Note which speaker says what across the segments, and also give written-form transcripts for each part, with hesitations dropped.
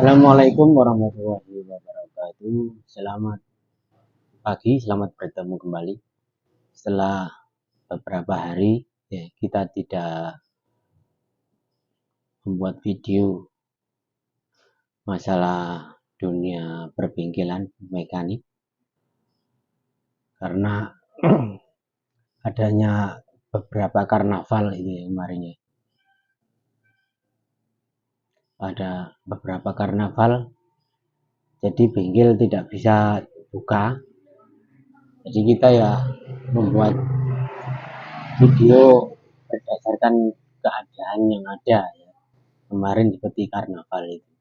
Speaker 1: Assalamualaikum warahmatullahi wabarakatuh. Selamat pagi, selamat bertemu kembali. Setelah beberapa hari ya, kita tidak membuat video masalah dunia perbengkelan mekanik karena adanya beberapa karnaval itu ya, kemarin ya. Ada beberapa karnaval, jadi bengkel tidak bisa buka. Jadi kita ya membuat video berdasarkan keadaan yang ada ya. Kemarin seperti karnaval itu.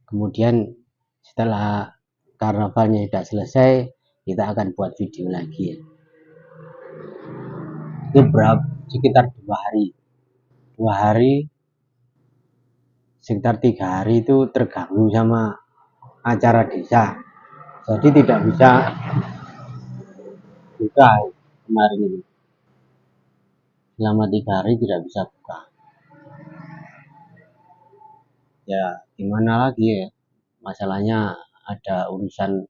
Speaker 1: Kemudian setelah karnavalnya sudah selesai, kita akan buat video lagi ya. Itu sekitar 2 hari, sekitar 3 hari itu terganggu sama acara desa, jadi tidak bisa buka kemarin itu. Selama 3 hari tidak bisa buka. Ya gimana lagi ya, masalahnya ada urusan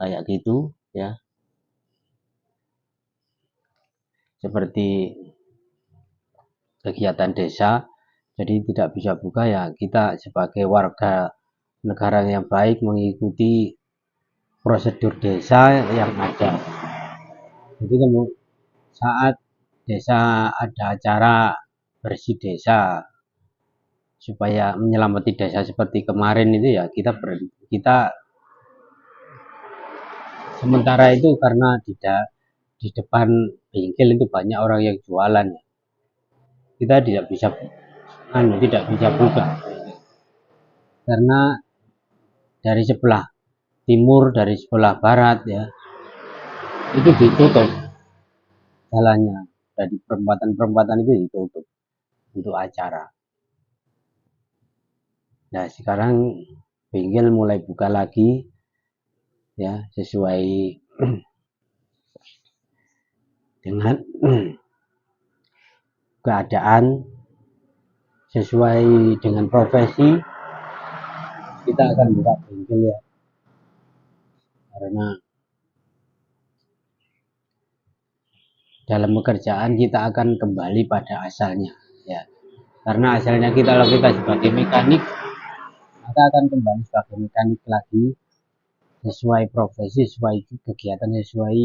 Speaker 1: kayak gitu ya, seperti kegiatan desa, jadi tidak bisa buka ya. Kita sebagai warga negara yang baik mengikuti prosedur desa yang ada. Jadi saat desa ada acara bersih desa supaya menyelamati desa seperti kemarin itu ya, kita sementara itu karena di depan bengkel itu banyak orang yang jualan ya, kita tidak bisa buka karena dari sebelah timur, dari sebelah barat ya, itu ditutup jalannya, dari perempatan itu ditutup untuk acara. Nah sekarang bengkel mulai buka lagi ya, sesuai dengan keadaan, sesuai dengan profesi. Kita akan buka bengkel ya, karena dalam pekerjaan kita akan kembali pada asalnya ya. Karena asalnya kalau kita sebagai mekanik, maka akan kembali sebagai mekanik lagi, sesuai profesi, sesuai kegiatan, sesuai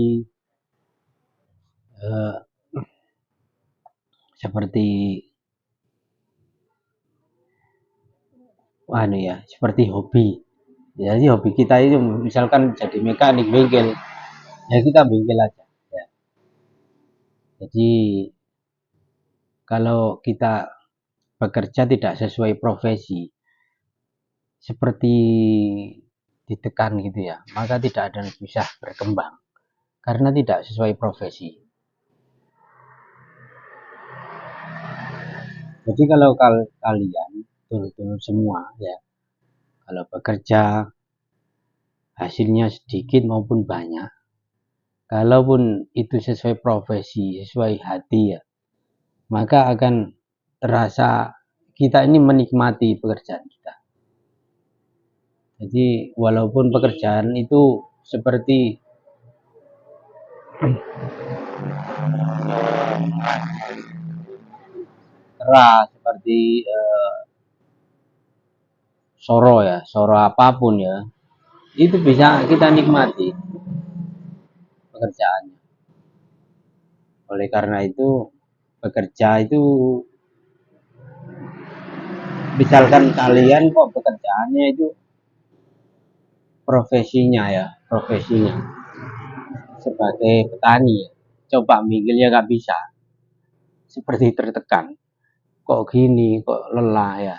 Speaker 1: seperti seperti hobi. Jadi hobi kita itu misalkan jadi mekanik bengkel, ya kita bengkel aja ya. Jadi kalau kita bekerja tidak sesuai profesi, seperti ditekan gitu ya, maka tidak ada yang bisa berkembang karena tidak sesuai profesi. Jadi kalau kalian dulur-dulur semua ya, kalau bekerja hasilnya sedikit maupun banyak, kalaupun itu sesuai profesi, sesuai hati ya, maka akan terasa kita ini menikmati pekerjaan kita. Jadi walaupun pekerjaan itu seperti keras, seperti soro apapun ya, itu bisa kita nikmati pekerjaannya. Oleh karena itu bekerja itu, misalkan kalian kok pekerjaannya itu profesinya sebagai petani ya, coba bengkelnya nggak bisa, seperti tertekan, kok gini, kok lelah ya,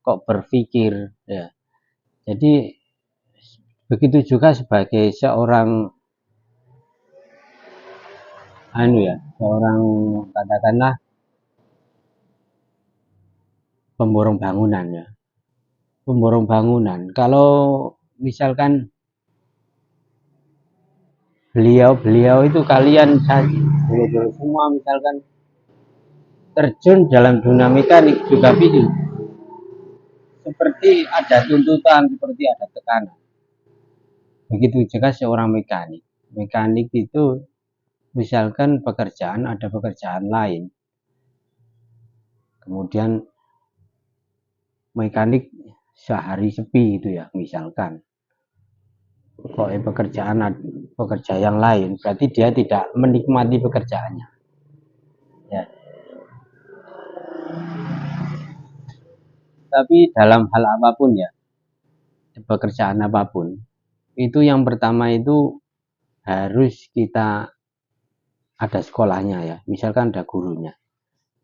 Speaker 1: kok berpikir ya. Jadi begitu juga sebagai seorang seorang katakanlah pemborong bangunan ya. Pemborong bangunan, kalau misalkan beliau itu kalian semua misalkan terjun dalam dunia mekanik juga bisa, seperti ada tuntutan, seperti ada tekanan. Begitu juga seorang mekanik. Mekanik itu misalkan ada pekerjaan lain, kemudian mekanik sehari sepi itu ya, misalkan kok pekerja yang lain, berarti dia tidak menikmati pekerjaannya ya. Tapi dalam hal apapun ya, pekerjaan apapun itu yang pertama itu harus kita ada sekolahnya ya, misalkan ada gurunya.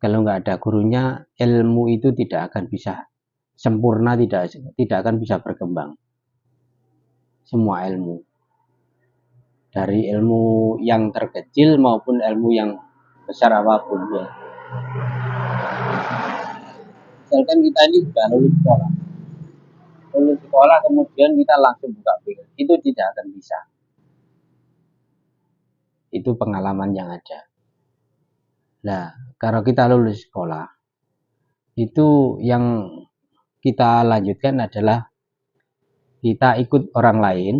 Speaker 1: Kalau nggak ada gurunya, ilmu itu tidak akan bisa sempurna, tidak akan bisa berkembang. Semua ilmu, dari ilmu yang terkecil maupun ilmu yang besar apapun ya. Misalkan kita ini sudah lulus sekolah kemudian kita langsung buka bisnis, itu tidak akan bisa. Itu pengalaman yang ada. Nah, kalau kita lulus sekolah, itu yang kita lanjutkan adalah kita ikut orang lain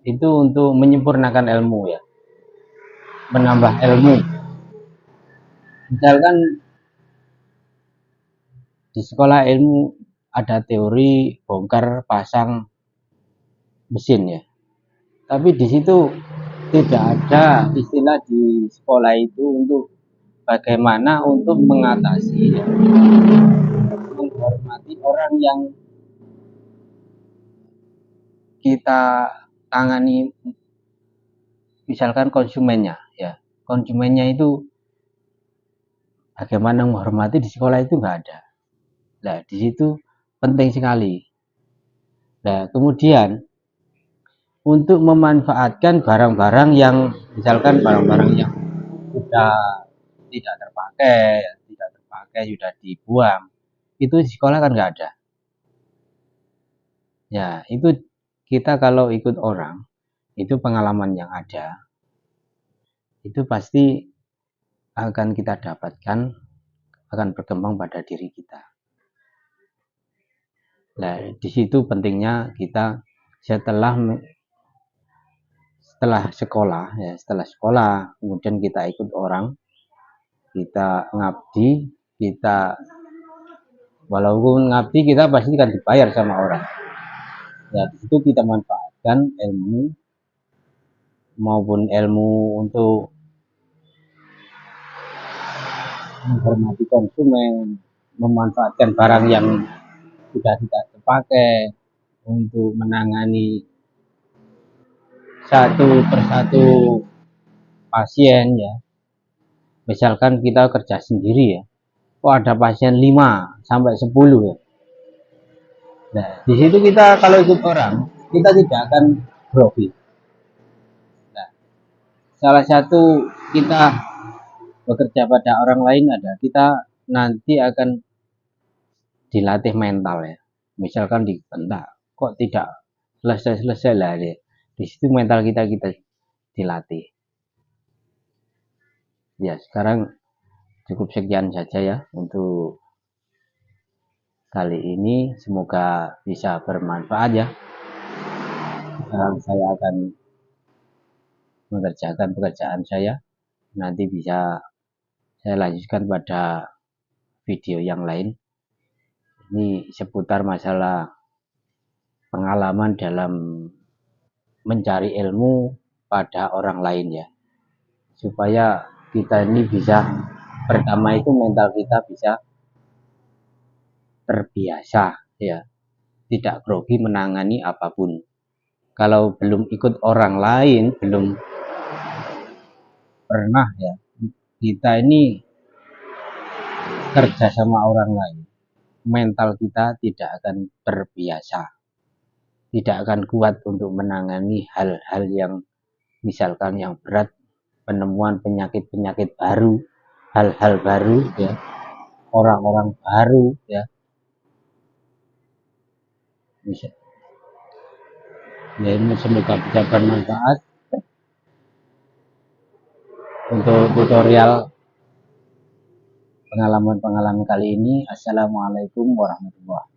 Speaker 1: itu untuk menyempurnakan ilmu ya, menambah ilmu. Misalkan di sekolah ilmu ada teori bongkar pasang mesin ya, tapi di situ tidak ada istilah di sekolah itu untuk bagaimana untuk mengatasi ya, menghormati orang yang kita tangani, misalkan konsumennya ya, konsumennya itu bagaimana menghormati, di sekolah itu nggak ada. Nah di situ penting sekali. Nah kemudian untuk memanfaatkan barang-barang yang misalkan barang-barang yang sudah tidak terpakai sudah dibuang, itu di sekolah kan nggak ada ya. Itu kita kalau ikut orang, itu pengalaman yang ada itu pasti akan kita dapatkan, akan berkembang pada diri kita. Nah di situ pentingnya kita setelah sekolah ya, setelah sekolah kemudian kita ikut orang, kita ngabdi, kita walaupun ngabdi kita pasti kan dibayar sama orang ya. Di situ kita manfaatkan ilmu maupun ilmu untuk menghormati konsumen, memanfaatkan barang yang sudah tidak terpakai untuk menangani satu persatu pasien ya. Misalkan kita kerja sendiri ya, kok ada pasien 5 sampai 10 ya. Nah, di situ kita kalau ikut orang, kita tidak akan grogi. Nah, salah satu kita bekerja pada orang lain ada, kita nanti akan dilatih mental ya. Misalkan dibentak, kok tidak selesai lah ya. Di situ mental kita dilatih. Ya, sekarang cukup sekian saja ya untuk kali ini, semoga bisa bermanfaat ya. Sekarang saya akan mengerjakan pekerjaan saya, nanti bisa saya lanjutkan pada video yang lain. Ini seputar masalah pengalaman dalam mencari ilmu pada orang lain ya, supaya kita ini bisa, pertama itu mental kita bisa terbiasa ya, tidak grogi menangani apapun. Kalau belum ikut orang lain, belum pernah ya, kita ini kerja sama orang lain, mental kita tidak akan terbiasa, tidak akan kuat untuk menangani hal-hal yang misalkan yang berat, penemuan penyakit-penyakit baru, hal-hal baru ya, orang-orang baru ya. Bisa ya, ini semoga bisa bermanfaat untuk tutorial pengalaman-pengalaman kali ini. Assalamualaikum warahmatullahi wabarakatuh.